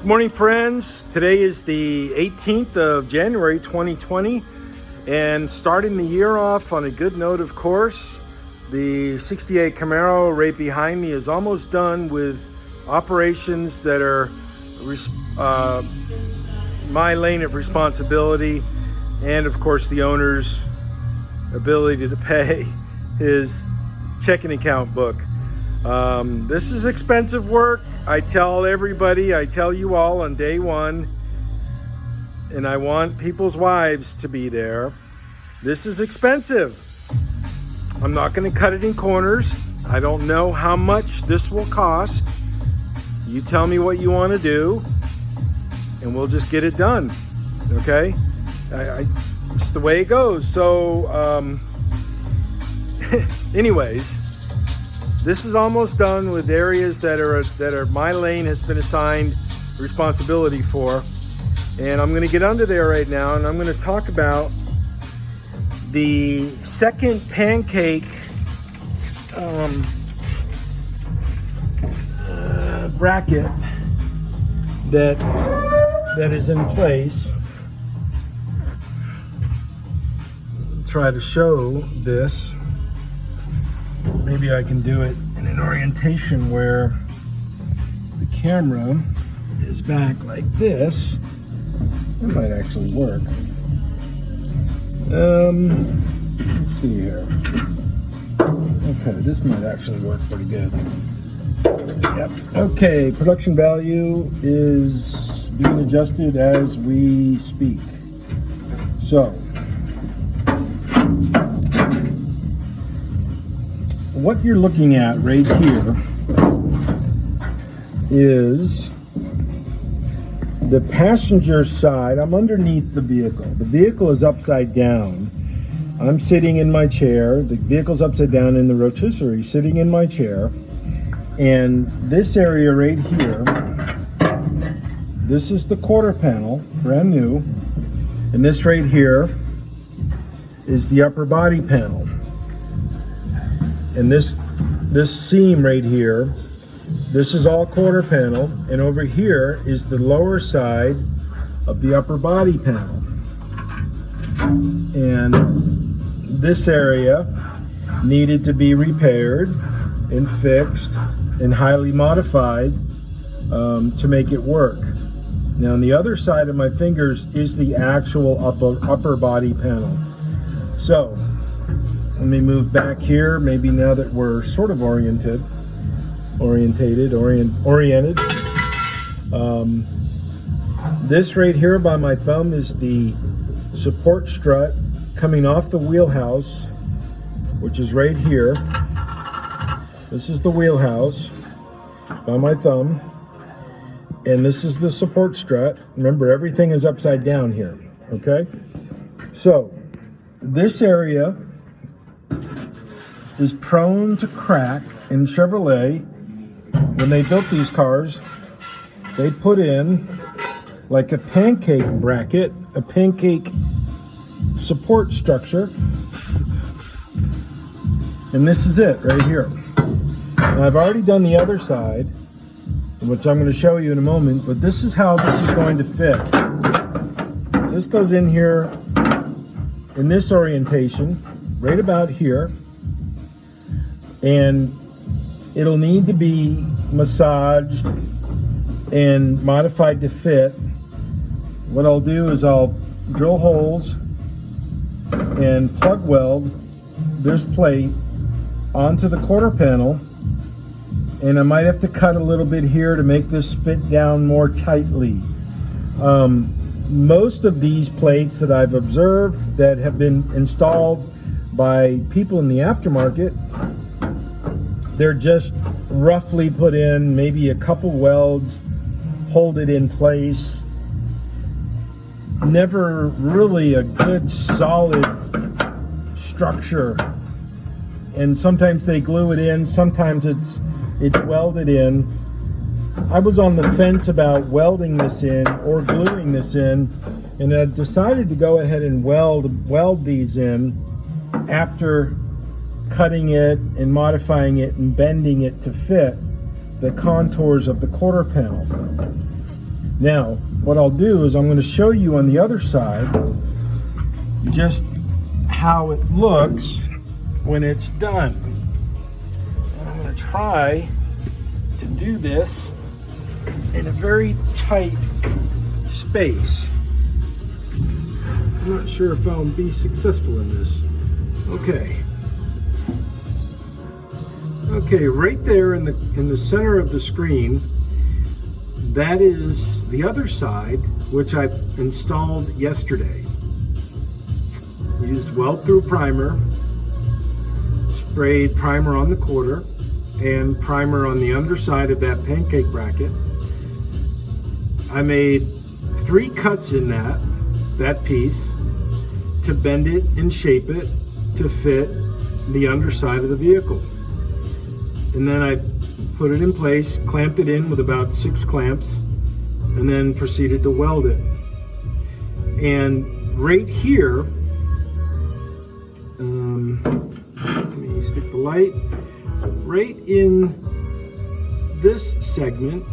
Good morning, friends. Today is the 18th of January 2020, and starting the year off on a good note, of course. The 68 Camaro right behind me is almost done with operations that are my lane of responsibility, and of course the owner's ability to pay his checking account book. This is expensive work. I tell everybody, I tell you all on day one, and I want people's wives to be there. This is expensive. I'm not going to cut it in corners. I don't know how much this will cost. You tell me what you want to do, and we'll just get it done. Okay? It's the way it goes. So, anyways, this is almost done with areas that are my lane has been assigned responsibility for. And I'm going to get under there right now, and I'm going to talk about the second pancake bracket that is in place. Try to show this. Maybe I can do it in an orientation where the camera is back like this. It might actually work. Let's see here. Okay, this might actually work pretty good. Yep. Okay, production value is being adjusted as we speak. So, what you're looking at right here is the passenger side. I'm underneath the vehicle. The vehicle is upside down. I'm sitting in my chair. The vehicle's upside down in the rotisserie, sitting in my chair. And this area right here, this is the quarter panel, brand new. And this right here is the upper body panel. And this seam right here, this is all quarter panel, and over here is the lower side of the upper body panel. And this area needed to be repaired and fixed and highly modified to make it work. Now on the other side of my fingers is the actual upper body panel. So let me move back here, maybe now that we're sort of oriented. This right here by my thumb is the support strut coming off the wheelhouse, which is right here. This is the wheelhouse by my thumb, and this is the support strut. Remember, everything is upside down here, okay? So, this area is prone to crack. In Chevrolet, when they built these cars, they put in like a pancake bracket, a pancake support structure, and this is it right here. Now, I've already done the other side, which I'm going to show you in a moment, but this is how this is going to fit. This goes in here in this orientation, right about here, and it'll need to be massaged and modified to fit. What I'll do is I'll drill holes and plug weld this plate onto the quarter panel, and I might have to cut a little bit here to make this fit down more tightly. Most of these plates that I've observed that have been installed by people in the aftermarket, they're just roughly put in, maybe a couple welds, hold it in place. Never really a good solid structure. And sometimes they glue it in, sometimes it's welded in. I was on the fence about welding this in or gluing this in, and I decided to go ahead and weld these in after cutting it and modifying it and bending it to fit the contours of the quarter panel. Now, what I'll do is I'm going to show you on the other side just how it looks when it's done. And I'm going to try to do this in a very tight space. I'm not sure if I'll be successful in this. Okay, right there in the center of the screen, that is the other side, which I installed yesterday. Used weld-through primer, sprayed primer on the quarter, and primer on the underside of that pancake bracket. I made 3 cuts in that piece to bend it and shape it to fit the underside of the vehicle. And then I put it in place, clamped it in with about 6 clamps, and then proceeded to weld it. And right here, let me stick the light, right in this segment,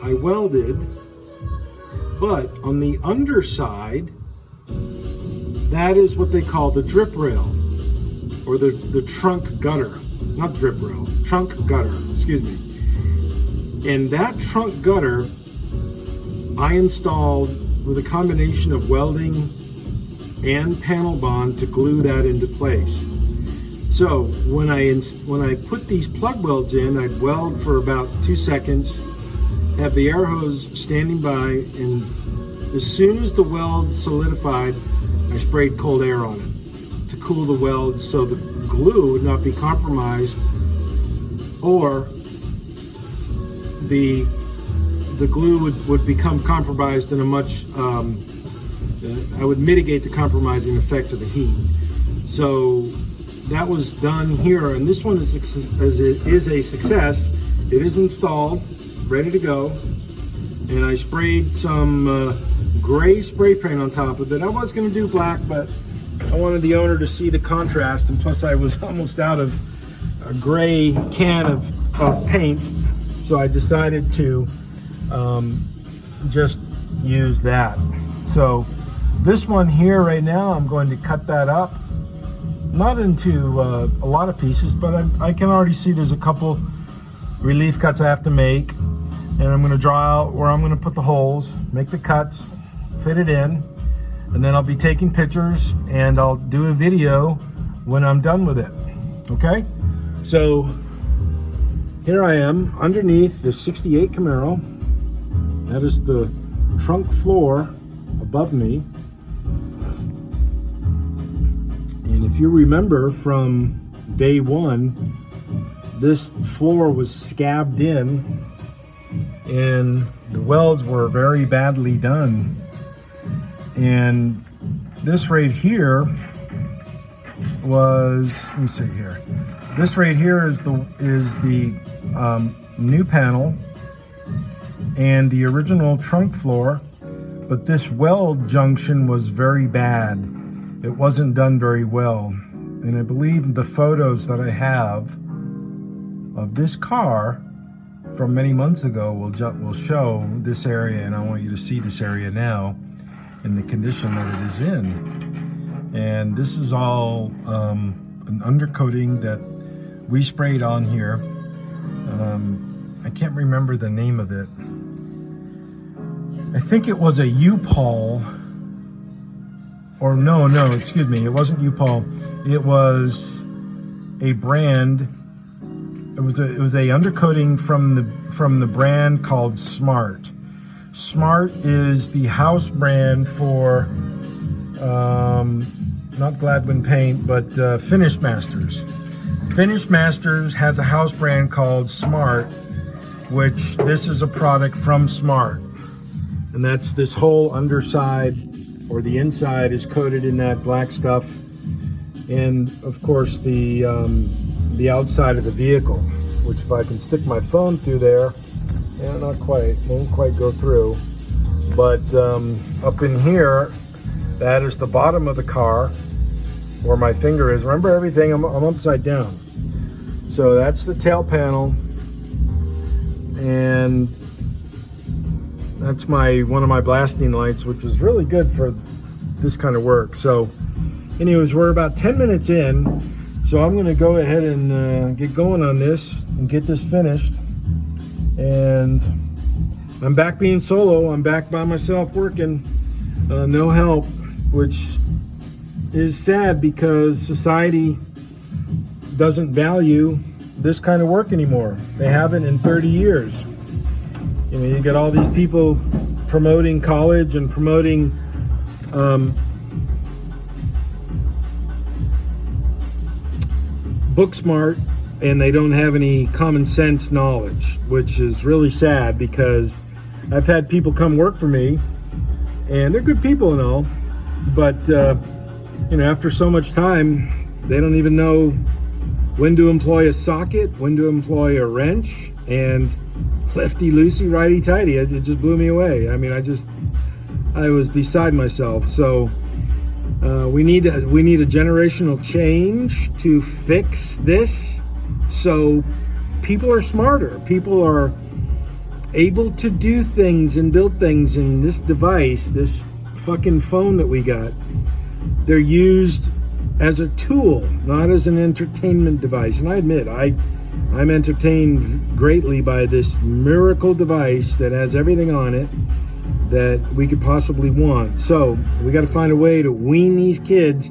I welded, but on the underside, that is what they call the drip rail, or the trunk gutter. Not drip rail, trunk gutter, excuse me. And that trunk gutter, I installed with a combination of welding and panel bond to glue that into place. So when I put these plug welds in, I'd weld for about 2 seconds, have the air hose standing by, and as soon as the weld solidified, I sprayed cold air on it to cool the weld so the glue would not be compromised, or the glue would become compromised in a much, I would mitigate the compromising effects of the heat. So that was done here, and this one is a success. It is installed, ready to go, and I sprayed some gray spray paint on top of it. I was going to do black, but I wanted the owner to see the contrast, and plus I was almost out of a gray can of paint, so I decided to just use that. So this one here right now, I'm going to cut that up, not into a lot of pieces, but I can already see there's a couple relief cuts I have to make, and I'm going to draw out where I'm going to put the holes, make the cuts, fit it in, and then I'll be taking pictures and I'll do a video when I'm done with it. Okay, so here I am underneath the 68 Camaro. That is the trunk floor above me. And if you remember from day one, this floor was scabbed in and the welds were very badly done. And this right here was, let me see here. This right here is the new panel and the original trunk floor, but this weld junction was very bad. It wasn't done very well. And I believe the photos that I have of this car from many months ago will show this area, and I want you to see this area now in the condition that it is in. And this is all an undercoating that we sprayed on here. I can't remember the name of it. I think it was a U-Paul, or no, excuse me, it wasn't U-Paul. It was a brand. It was a undercoating from the brand called Smart. Smart is the house brand for not Gladwin Paint, but Finish Masters. Finish Masters has a house brand called Smart, which this is a product from Smart. And that's this whole underside, or the inside, is coated in that black stuff. And of course the outside of the vehicle, which if I can stick my phone through there, yeah, not quite, won't quite go through. But up in here, that is the bottom of the car, where my finger is. Remember everything, I'm upside down. So that's the tail panel, and That's one of my blasting lights, which is really good for this kind of work. So anyways, we're about 10 minutes in, so I'm going to go ahead and get going on this and get this finished. And I'm back being solo. I'm back by myself working, no help, which is sad because society doesn't value this kind of work anymore. They haven't in 30 years. You know, you got all these people promoting college and promoting book smart, and they don't have any common sense knowledge, which is really sad because I've had people come work for me and they're good people and all, but you know, after so much time, they don't even know when to employ a socket, when to employ a wrench, and lefty loosey, righty tighty. It just blew me away. I mean, I was beside myself. So we need a generational change to fix this. So people are smarter. People are able to do things and build things in this device, this fucking phone that we got. They're used as a tool, not as an entertainment device. And I admit, I'm entertained greatly by this miracle device that has everything on it that we could possibly want. So we got to find a way to wean these kids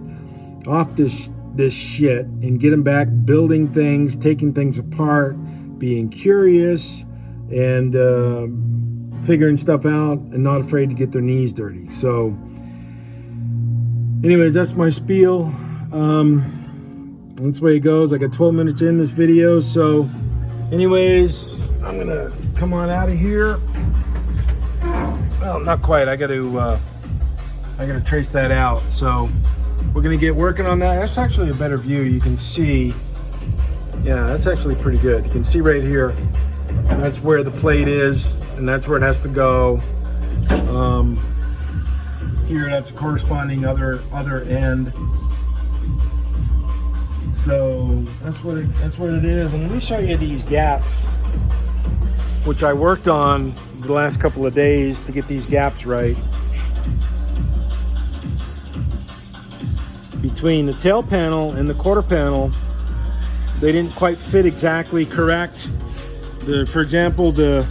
off this shit and get them back building things, taking things apart, being curious, and figuring stuff out, and not afraid to get their knees dirty. So anyways, that's my spiel. That's the way it goes. I got 12 minutes in this video. So anyways, I'm gonna come on out of here. Well, not quite. I gotta trace that out. So we're gonna get working on that. That's actually a better view. You can see, yeah, that's actually pretty good. You can see right here, that's where the plate is, and that's where it has to go. Here, that's a corresponding other end. So that's what it is. And let me show you these gaps, which I worked on the last couple of days to get these gaps right. Between the tail panel and the quarter panel, they didn't quite fit exactly correct. For example, the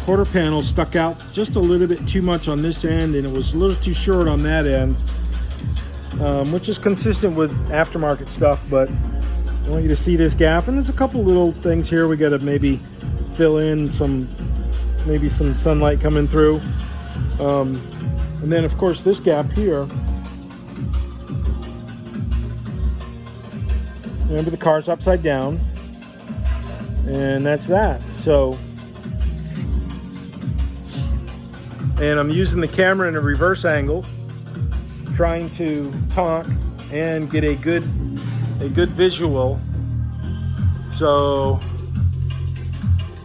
quarter panel stuck out just a little bit too much on this end, and it was a little too short on that end. Which is consistent with aftermarket stuff, but I want you to see this gap. And there's a couple little things here we got to maybe fill in, maybe some sunlight coming through. And then, of course, this gap here. Remember, the car's upside down, and that's that. So, and I'm using the camera in a reverse angle, trying to talk and get a good visual. So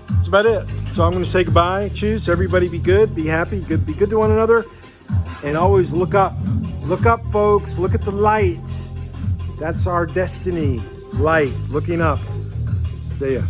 that's about it. So I'm going to say goodbye. Cheers. Everybody be good, be happy, be good to one another, and always look up, folks. Look at the light. That's our destiny. Light, looking up. See ya.